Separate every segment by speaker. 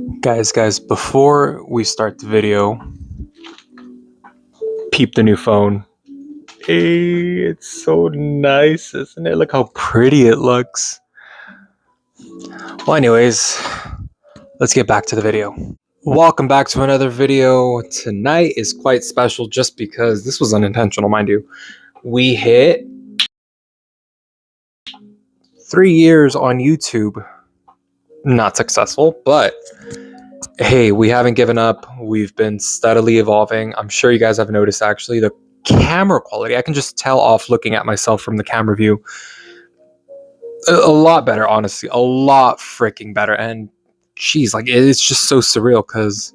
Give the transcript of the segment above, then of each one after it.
Speaker 1: Guys, before we start the video, peep the new phone. Hey, it's so nice, isn't it? Look how pretty it looks. Well, anyways, let's get back to the video. Welcome back to another video. Tonight is quite special just because this was unintentional, mind you. We hit 3 years on YouTube. Not successful, but hey, we haven't given up. We've been steadily evolving. I'm sure you guys have noticed actually the camera quality. I can just tell off looking at myself from the camera view. A lot better, honestly. A lot freaking better. And geez, like it's just so surreal because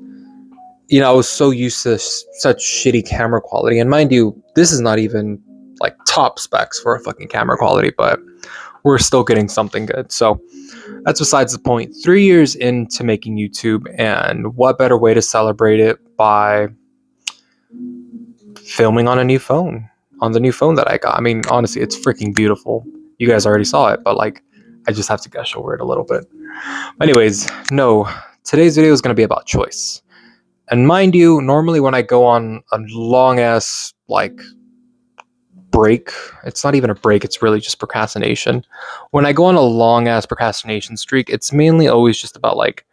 Speaker 1: I was so used to such shitty camera quality. And mind you, this is not even like top specs for a fucking camera quality, but we're still getting something good. So that's besides the point. 3 years into making YouTube, and what better way to celebrate it by filming on a new phone, on the new phone that I got. I mean, honestly, it's freaking beautiful. You guys already saw it, but like, I just have to gush over it a little bit. Anyways, no, today's video is going to be about choice. And mind you, normally when I go on a long ass like break, it's not even a break, it's really just procrastination. When I go on a long ass procrastination streak, it's mainly always just about like,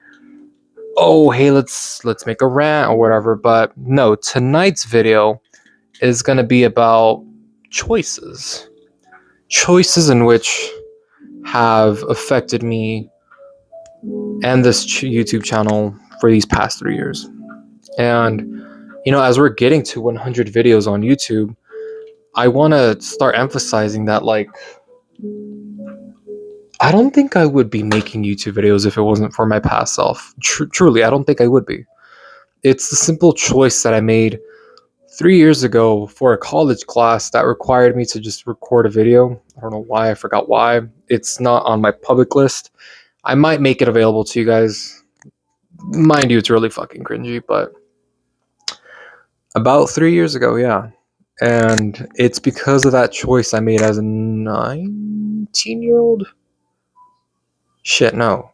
Speaker 1: oh hey, let's make a rant or whatever. But no, tonight's video is going to be about choices in which have affected me and this YouTube channel for these past 3 years. And as we're getting to 100 videos on YouTube, I want to start emphasizing that like I don't think I would be making YouTube videos if it wasn't for my past self. Truly, I don't think I would be. It's the simple choice that I made 3 years ago for a college class that required me to just record a video. I don't know why, I forgot why. It's not on my public list. I might make it available to you guys. Mind you, it's really fucking cringy, but about 3 years ago, yeah. And it's because of that choice I made as a 19-year-old? Shit, no.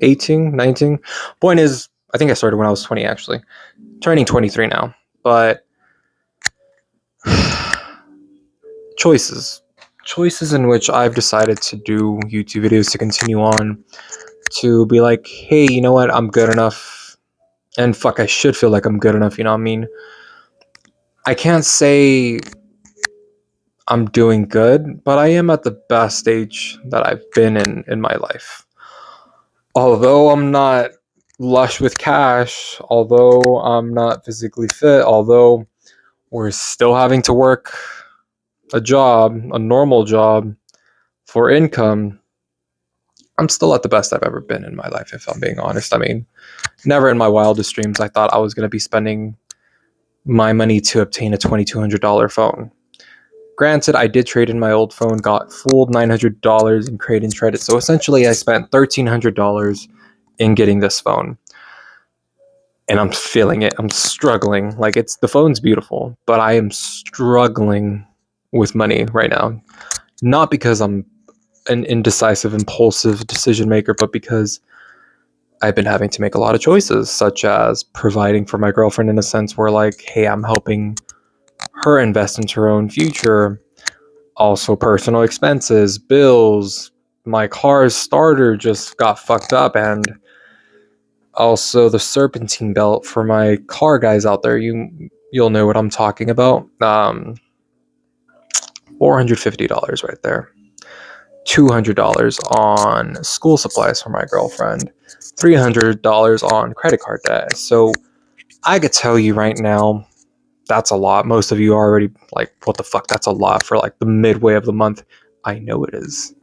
Speaker 1: 18, 19? Point is, I think I started when I was 20, actually. Turning 23 now. But choices in which I've decided to do YouTube videos, to continue on, to be like, hey, you know what, I'm good enough, and fuck, I should feel like I'm good enough, you know what I mean? I can't say I'm doing good, but I am at the best stage that I've been in my life. Although I'm not lush with cash, although I'm not physically fit, although we're still having to work a job, a normal job, for income, I'm still at the best I've ever been in my life, if I'm being honest. I mean, never in my wildest dreams I thought I was going to be spending my money to obtain a $2,200 phone. Granted, I did trade in my old phone, got full $900 in trade-in credit, so essentially I spent $1,300 in getting this phone. And I'm feeling it. I'm struggling. Like, the phone's beautiful, but I am struggling with money right now. Not because I'm an indecisive, impulsive decision maker, but because I've been having to make a lot of choices, such as providing for my girlfriend in a sense where like, hey, I'm helping her invest into her own future. Also personal expenses, bills, my car's starter just got fucked up, and also the serpentine belt for my car guys out there. You'll know what I'm talking about. $450 right there. $200 on school supplies for my girlfriend, $300 on credit card debt. So I could tell you right now, that's a lot. Most of you are already like, what the fuck, that's a lot for like the midway of the month. I know it is.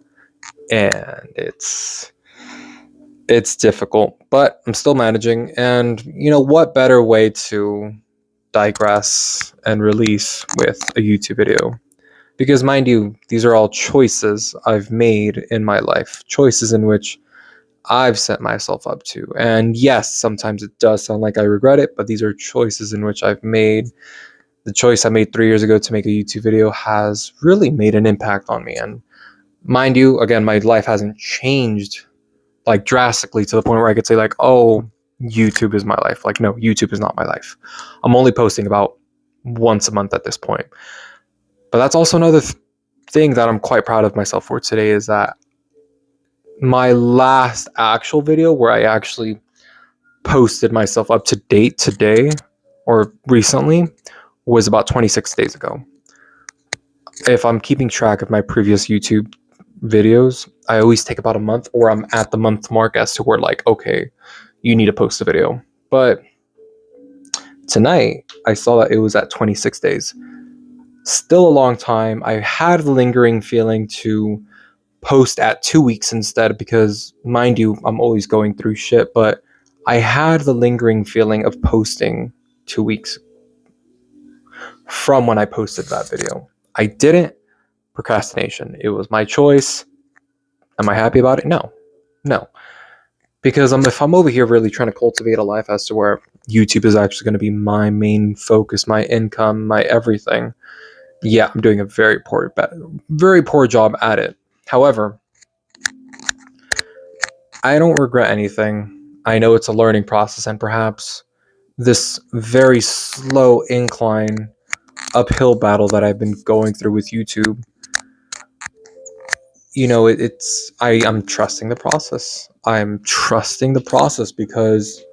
Speaker 1: And it's difficult, but I'm still managing. And what better way to digress and release with a YouTube video? Because mind you, these are all choices I've made in my life, choices in which I've set myself up to. And yes, sometimes it does sound like I regret it, but these are choices in which I've made. The choice I made 3 years ago to make a YouTube video has really made an impact on me. And mind you, again, my life hasn't changed like drastically to the point where I could say like, oh, YouTube is my life. Like, no, YouTube is not my life. I'm only posting about once a month at this point. But that's also another thing that I'm quite proud of myself for today, is that my last actual video where I actually posted myself up to date today or recently was about 26 days ago. If I'm keeping track of my previous YouTube videos, I always take about a month, or I'm at the month mark as to where, like, okay, you need to post a video. But tonight I saw that it was at 26 days. Still a long time. I had a lingering feeling to post at 2 weeks instead, because, mind you, I'm always going through shit, but I had the lingering feeling of posting 2 weeks from when I posted that video. I didn't. Procrastination. It was my choice. Am I happy about it? No. Because if I'm over here really trying to cultivate a life as to where YouTube is actually going to be my main focus, my income, my everything, yeah, I'm doing a very poor job at it. However, I don't regret anything. I know it's a learning process, and perhaps this very slow incline uphill battle that I've been going through with YouTube, I'm trusting the process. I'm trusting the process because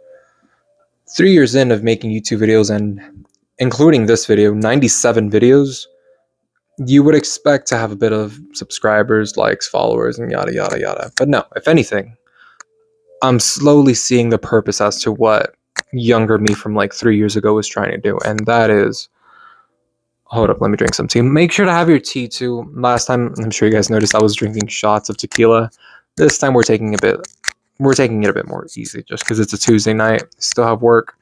Speaker 1: 3 years in of making YouTube videos, and including this video, 97 videos, you would expect to have a bit of subscribers, likes, followers, and yada, yada, yada. But no, if anything, I'm slowly seeing the purpose as to what younger me from like 3 years ago was trying to do. And that is, hold up, let me drink some tea. Make sure to have your tea too. Last time, I'm sure you guys noticed I was drinking shots of tequila. This time we're taking it a bit more easy, just because it's a Tuesday night. Still have work.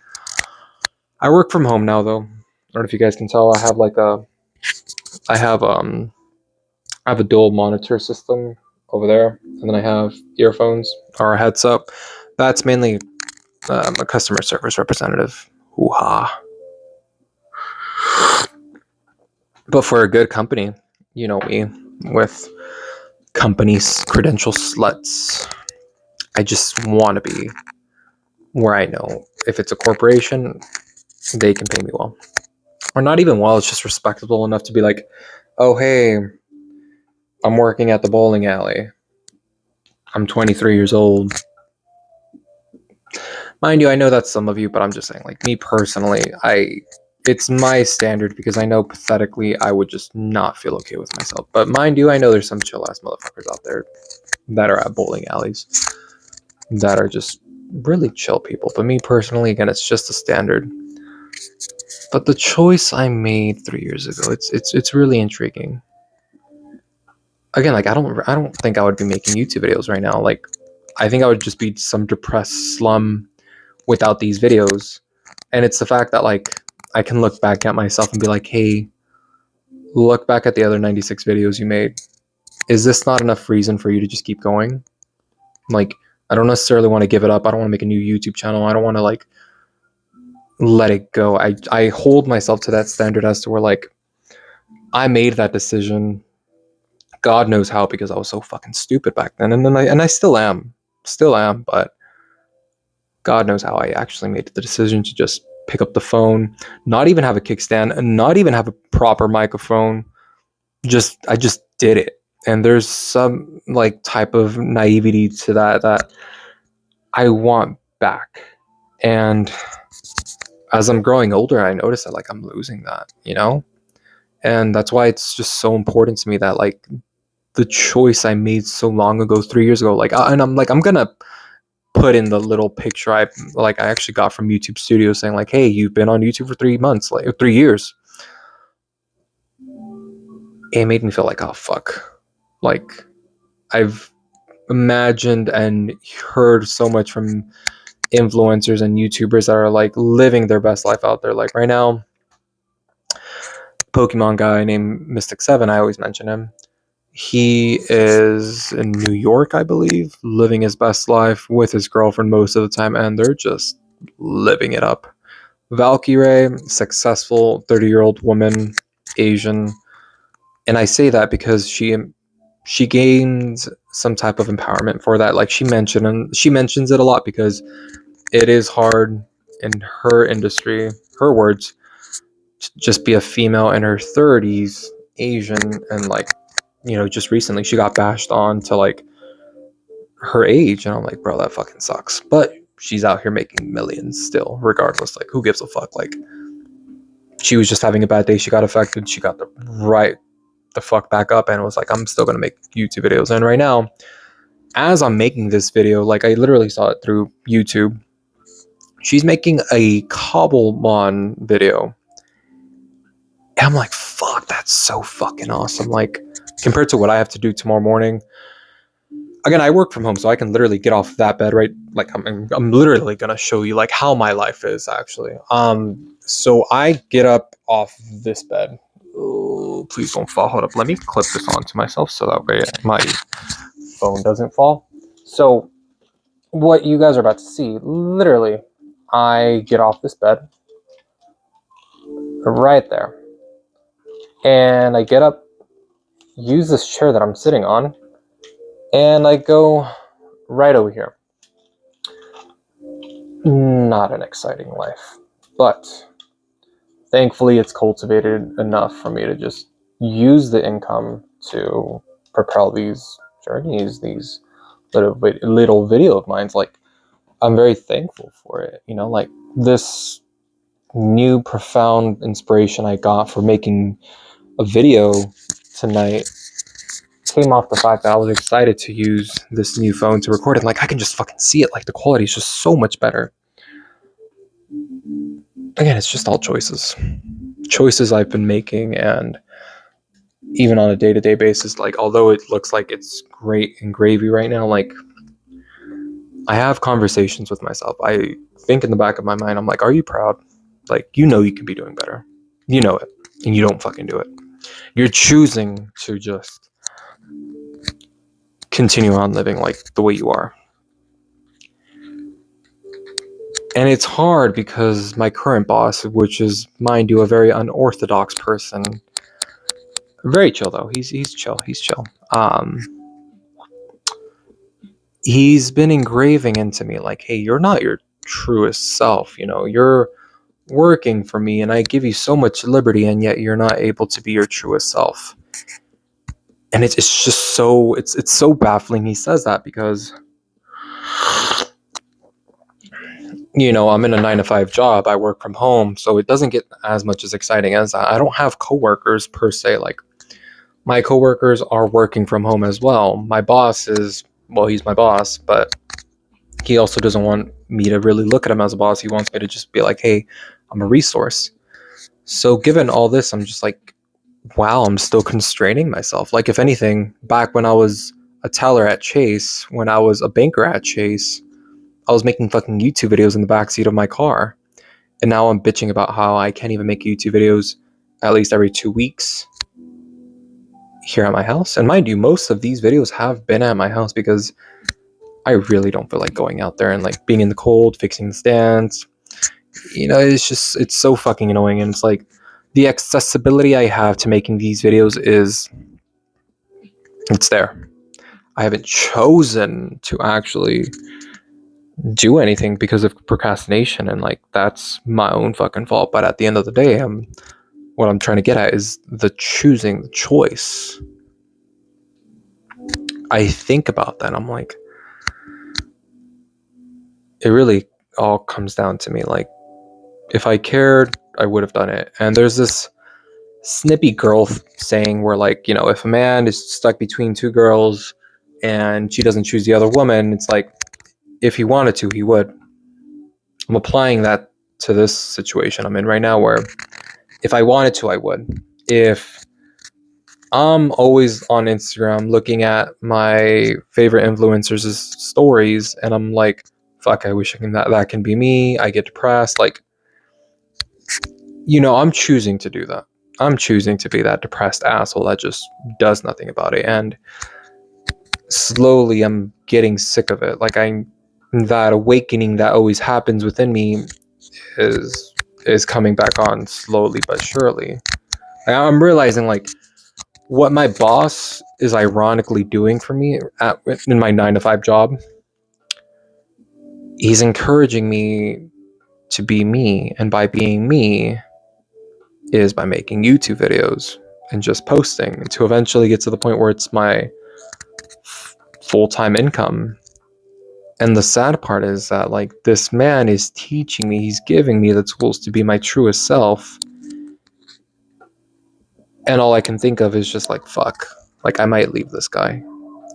Speaker 1: I work from home now though. I don't know if you guys can tell. I have a dual monitor system over there, and then I have earphones or a headset. That's mainly a customer service representative. Hoo-ha. But for a good company, you know me, with companies, credential sluts, I just want to be where I know if it's a corporation, they can pay me well. Or not even well, it's just respectable enough to be like, oh, hey, I'm working at the bowling alley. I'm 23 years old. Mind you, I know that's some of you, but I'm just saying, like, me personally, it's my standard, because I know pathetically I would just not feel okay with myself. But mind you, I know there's some chill ass motherfuckers out there that are at bowling alleys that are just really chill people. But me personally, again, it's just a standard. But the choice I made 3 years ago, it's really intriguing. Again, like, I don't think I would be making YouTube videos right now. Like, I think I would just be some depressed slum without these videos. And it's the fact that, like, I can look back at myself and be like, hey, look back at the other 96 videos you made. Is this not enough reason for you to just keep going? Like, I don't necessarily want to give it up. I don't want to make a new YouTube channel. I don't want to, like, let it go. I hold myself to that standard as to where, like, I made that decision. God knows how, because I was so fucking stupid back then. And I still am, but God knows how I actually made the decision to just pick up the phone, not even have a kickstand, and not even have a proper microphone. I just did it. And there's some, like, type of naivety to that I want back. And as I'm growing older, I notice that, like, I'm losing that, And that's why it's just so important to me that, like, the choice I made so long ago, 3 years ago, like, and I'm gonna put in the little picture I actually got from YouTube Studio saying, like, hey, you've been on YouTube for 3 months, like 3 years. It made me feel like, oh fuck, like, I've imagined and heard so much from influencers and YouTubers that are, like, living their best life out there. Like, right now, Pokemon guy named Mystic7, I always mention him. He is in New York, I believe, living his best life with his girlfriend most of the time, and they're just living it up. Valkyrie, successful 30-year-old woman, Asian, and I say that because she gains some type of empowerment for that. Like, she mentions it a lot, because it is hard in her industry, her words, to just be a female in her 30s, Asian, and like, just recently she got bashed on to like her age, and I'm like, bro, that fucking sucks. But she's out here making millions still, regardless. Like, who gives a fuck? Like, she was just having a bad day. She got affected. She got the fuck back up and was like, I'm still gonna make YouTube videos. And right now, as I'm making this video, like I literally saw it through YouTube. She's making a Cobblemon video. And I'm like, fuck, that's so fucking awesome. Like, compared to what I have to do tomorrow morning. Again, I work from home, so I can literally get off that bed, right? Like, I'm literally gonna show you like how my life is actually. So I get up off this bed. Oh, please don't fall. Hold up. Let me clip this onto myself so that way my phone doesn't fall. So what you guys are about to see, literally, I get off this bed right there. And I get up, use this chair that I'm sitting on, and I go right over here. Not an exciting life, but thankfully it's cultivated enough for me to just use the income to propel these journeys, these little video of mine. Like, I'm very thankful for it, like this new profound inspiration I got for making a video tonight came off the fact that I was excited to use this new phone to record it. Like, I can just fucking see it. Like, the quality is just so much better. Again, it's just all choices I've been making. And even on a day-to-day basis, like, although it looks like it's great and gravy right now, like, I have conversations with myself. I think in the back of my mind, I'm like, are you proud? Like, you can be doing better. You know it, and you don't fucking do it. You're choosing to just continue on living like the way you are. And it's hard because my current boss, which is, mind you, a very unorthodox person, very chill though. He's chill. He's chill. He's been engraving into me like, hey, you're not your truest self. You're working for me, and I give you so much liberty, and yet you're not able to be your truest self. And it's just so it's so baffling he says that, because I'm in a 9-to-5 job. I work from home, so it doesn't get as much as exciting as that. I don't have coworkers per se. Like, my coworkers are working from home as well. My boss is, well, he's my boss, but he also doesn't want me to really look at him as a boss. He wants me to just be like, hey, I'm a resource. So given all this, I'm just like, wow, I'm still constraining myself. Like, if anything, back when I was a teller at Chase, when I was a banker at Chase, I was making fucking YouTube videos in the backseat of my car. And now I'm bitching about how I can't even make YouTube videos at least every 2 weeks here at my house. And mind you, most of these videos have been at my house because I really don't feel like going out there and like being in the cold, fixing the stands. It's so fucking annoying. And it's like, the accessibility I have to making these videos it's there. I haven't chosen to actually do anything because of procrastination, and like, that's my own fucking fault. But at the end of the day, what I'm trying to get at is the choice. I think about that, I'm like, it really all comes down to me. Like, if I cared, I would have done it. And there's this snippy girl saying where, like, if a man is stuck between two girls and she doesn't choose the other woman, it's like, if he wanted to, he would. I'm applying that to this situation I'm in right now, where if I wanted to, I would. If I'm always on Instagram looking at my favorite influencers' stories, and I'm like, fuck, I wish that can be me. I get depressed. Like, I'm choosing to do that. I'm choosing to be that depressed asshole that just does nothing about it. And slowly I'm getting sick of it. Like, that awakening that always happens within me is coming back on slowly but surely. I'm realizing, like, what my boss is ironically doing for me in my 9-to-5 job he's encouraging me to be me, and by being me is by making YouTube videos and just posting to eventually get to the point where it's my full-time income. And the sad part is that, like, this man is teaching me, he's giving me the tools to be my truest self, and all I can think of is just like, fuck, like, I might leave this guy.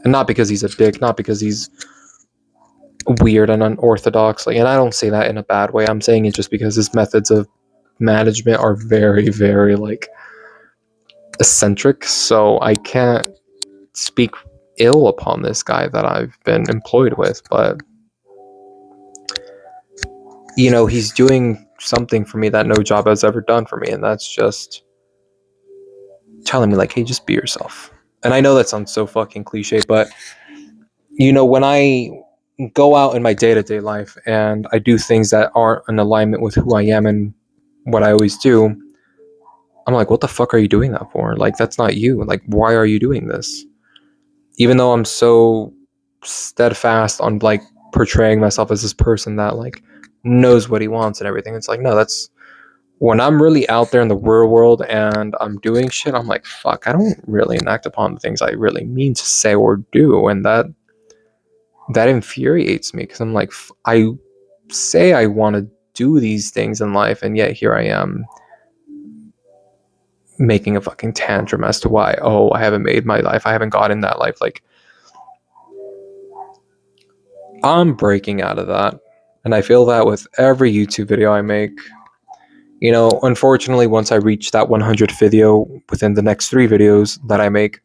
Speaker 1: And not because he's a dick, not because he's weird and unorthodox, like, and I don't say that in a bad way, I'm saying it just because his methods of management are very, very, like, eccentric, so I can't speak ill upon this guy that I've been employed with, but you know, he's doing something for me that no job has ever done for me, and that's just telling me, like, hey, just be yourself. And I know that sounds so fucking cliche, but you know, when I go out in my day-to-day life and I do things that aren't in alignment with who I am and what I always do, I'm like, what the fuck are you doing that for? Like, that's not you. Like, why are you doing this? Even though I'm so steadfast on, like, portraying myself as this person that, like, knows what he wants and everything, it's like, no, that's when I'm really out there in the real world and I'm doing shit, I'm like, fuck, I don't really enact upon the things I really mean to say or do, and that infuriates me because I'm like, I say I want to do these things in life, and yet here I am making a fucking tantrum as to why, oh, I haven't made my life, I haven't gotten that life. Like, I'm breaking out of that, and I feel that with every YouTube video I make. You know, unfortunately, once I reach that 100 video within the next 3 videos that I make,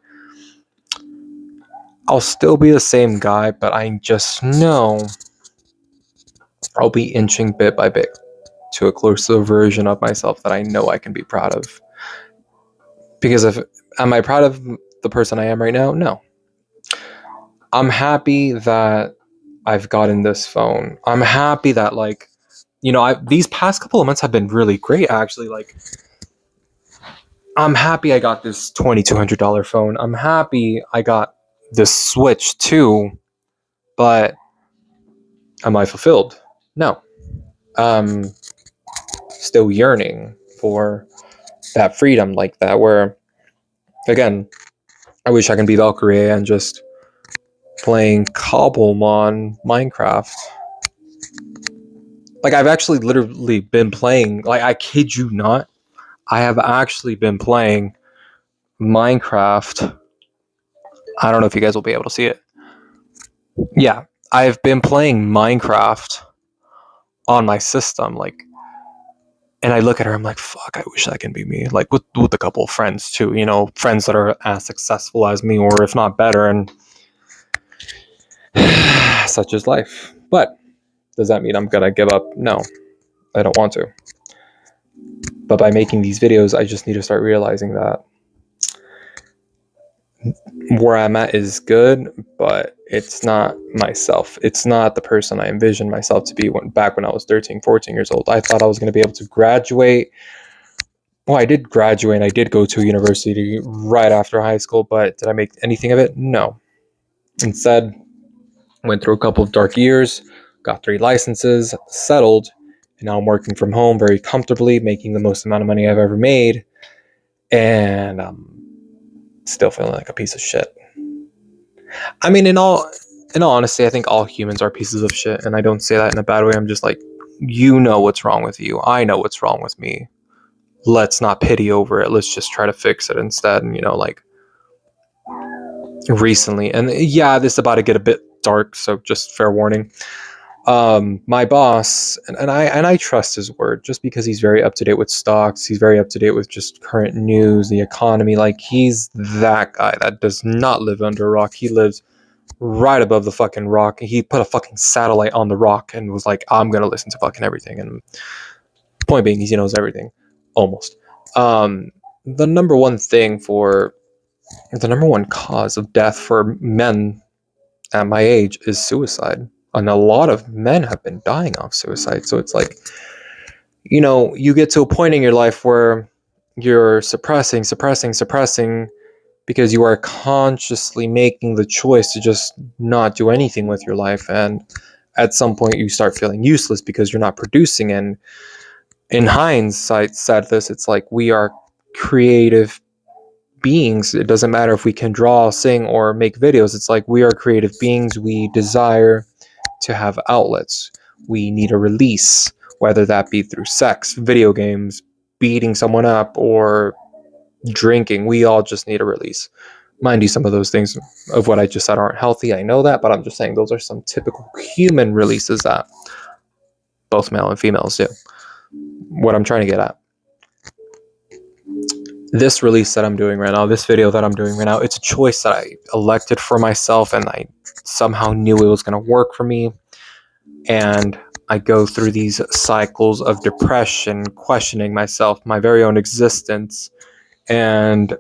Speaker 1: I'll still be the same guy, but I just know I'll be inching bit by bit to a closer version of myself that I know I can be proud of. Because am I proud of the person I am right now? No. I'm happy that I've gotten this phone. I'm happy that, like, you know, these past couple of months have been really great, actually. Like, I'm happy I got this $2,200 phone. I'm happy I got this Switch too, but am I fulfilled? No. Still yearning for that freedom like that, where, again, I wish I can be Valkyrie and just playing Cobblemon Minecraft. Like, I've actually literally been playing, like, I kid you not, I have actually been playing Minecraft. I don't know if you guys will be able to see it. Yeah, I've been playing Minecraft on my system, like, and I look at her, I'm like, fuck, I wish that can be me. Like, with a couple of friends too, you know, friends that are as successful as me, or if not better, and such is life. But does that mean I'm gonna give up? No, I don't want to. But by making these videos, I just need to start realizing that where I'm at is good, but it's not myself. It's not the person I envisioned myself to be back when I was 13, 14 years old. I thought I was going to be able to graduate. Well, I did graduate and I did go to university right after high school, but did I make anything of it? No. Instead, went through a couple of dark years, got 3 licenses, settled, and now I'm working from home very comfortably, making the most amount of money I've ever made, and I'm still feeling like a piece of shit. I mean, in all honesty, I think all humans are pieces of shit, and I don't say that in a bad way. I'm just like, you know what's wrong with you. I know what's wrong with me. Let's not pity over it. Let's just try to fix it instead. And, you know, like, recently, and yeah, this is about to get a bit dark, so just fair warning. My boss, and I trust his word just because he's very up to date with stocks. He's very up to date with just current news, the economy. Like, he's that guy that does not live under a rock. He lives right above the fucking rock. He put a fucking satellite on the rock and was like, I'm gonna listen to fucking everything. And point being, he knows everything, almost. The number one cause of death for men at my age is suicide, and a lot of men have been dying off suicide. So it's like, you know, you get to a point in your life where you're suppressing because you are consciously making the choice to just not do anything with your life. And at some point you start feeling useless because you're not producing. And in hindsight, said this, it's like we are creative beings. It doesn't matter if we can draw, sing, or make videos. It's like we are creative beings. We desire to have outlets. We need a release, whether that be through sex, video games, beating someone up, or drinking. We all just need a release. Mind you, some of those things of what I just said aren't healthy. I know that, but I'm just saying those are some typical human releases that both male and females do. What I'm trying to get at. This release that I'm doing right now, this video that I'm doing right now, it's a choice that I elected for myself, and I somehow knew it was going to work for me. And I go through these cycles of depression, questioning myself, my very own existence, and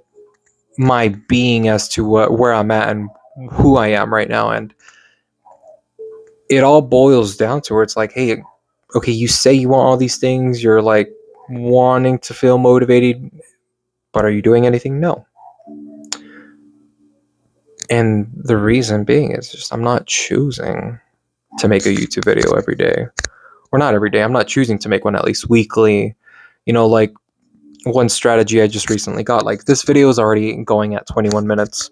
Speaker 1: my being as to where I'm at and who I am right now. And it all boils down to where it's like, hey, okay, you say you want all these things, you're like wanting to feel motivated, but are you doing anything? No. And the reason being is just I'm not choosing to make a YouTube video every day. Or not every day. I'm not choosing to make one at least weekly. You know, like one strategy I just recently got, like this video is already going at 21 minutes.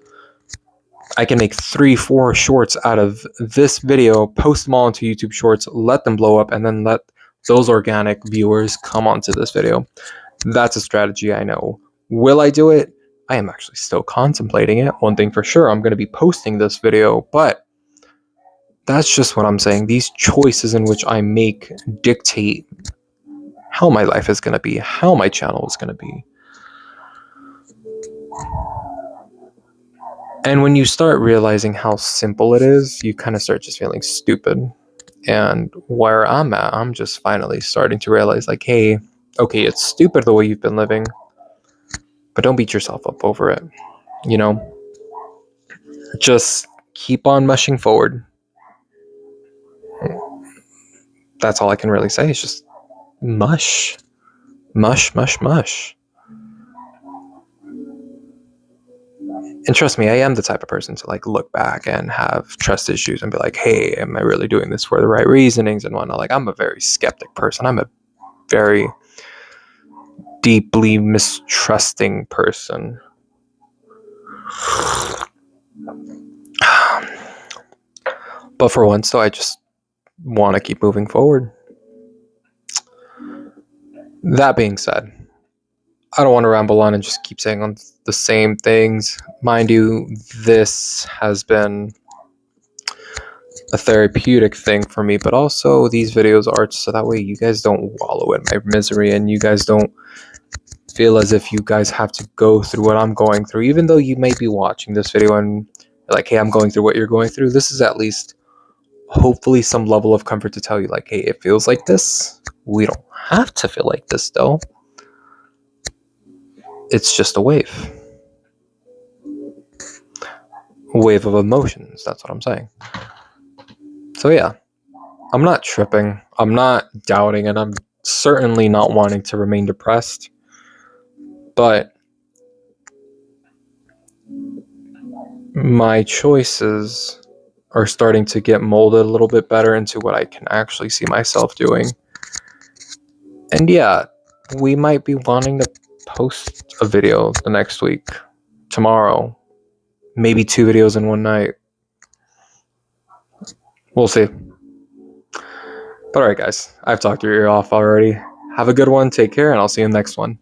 Speaker 1: I can make 3-4 shorts out of this video, post them all into YouTube Shorts, let them blow up, and then let those organic viewers come onto this video. That's a strategy I know. Will I do it? I am actually still contemplating it. One thing for sure, I'm going to be posting this video, but that's just what I'm saying. These choices in which I make dictate how my life is going to be, how my channel is going to be. And when you start realizing how simple it is, you kind of start just feeling stupid. And where I'm at, I'm just finally starting to realize, like, hey, okay, it's stupid the way you've been living, but don't beat yourself up over it. You know, just keep on mushing forward. That's all I can really say. It's just mush, mush, mush, mush. And trust me, I am the type of person to like look back and have trust issues and be like, hey, am I really doing this for the right reasonings and whatnot? Like, I'm a very skeptic person. I'm a very deeply mistrusting person. But for once, though, I just want to keep moving forward. That being said, I don't want to ramble on and just keep saying on the same things. Mind you, this has been a therapeutic thing for me, but also these videos are so that way you guys don't wallow in my misery and you guys don't feel as if you guys have to go through what I'm going through. Even though you may be watching this video and you're like, hey, I'm going through what you're going through, this is at least hopefully some level of comfort to tell you, like, hey, it feels like this. We don't have to feel like this, though. It's just a wave. A wave of emotions, that's what I'm saying. So yeah, I'm not tripping. I'm not doubting, and I'm certainly not wanting to remain depressed. But my choices are starting to get molded a little bit better into what I can actually see myself doing. And yeah, we might be wanting to post a video the next week, tomorrow, maybe 2 videos in one night. We'll see. But alright guys, I've talked your ear off already. Have a good one, take care, and I'll see you in the next one.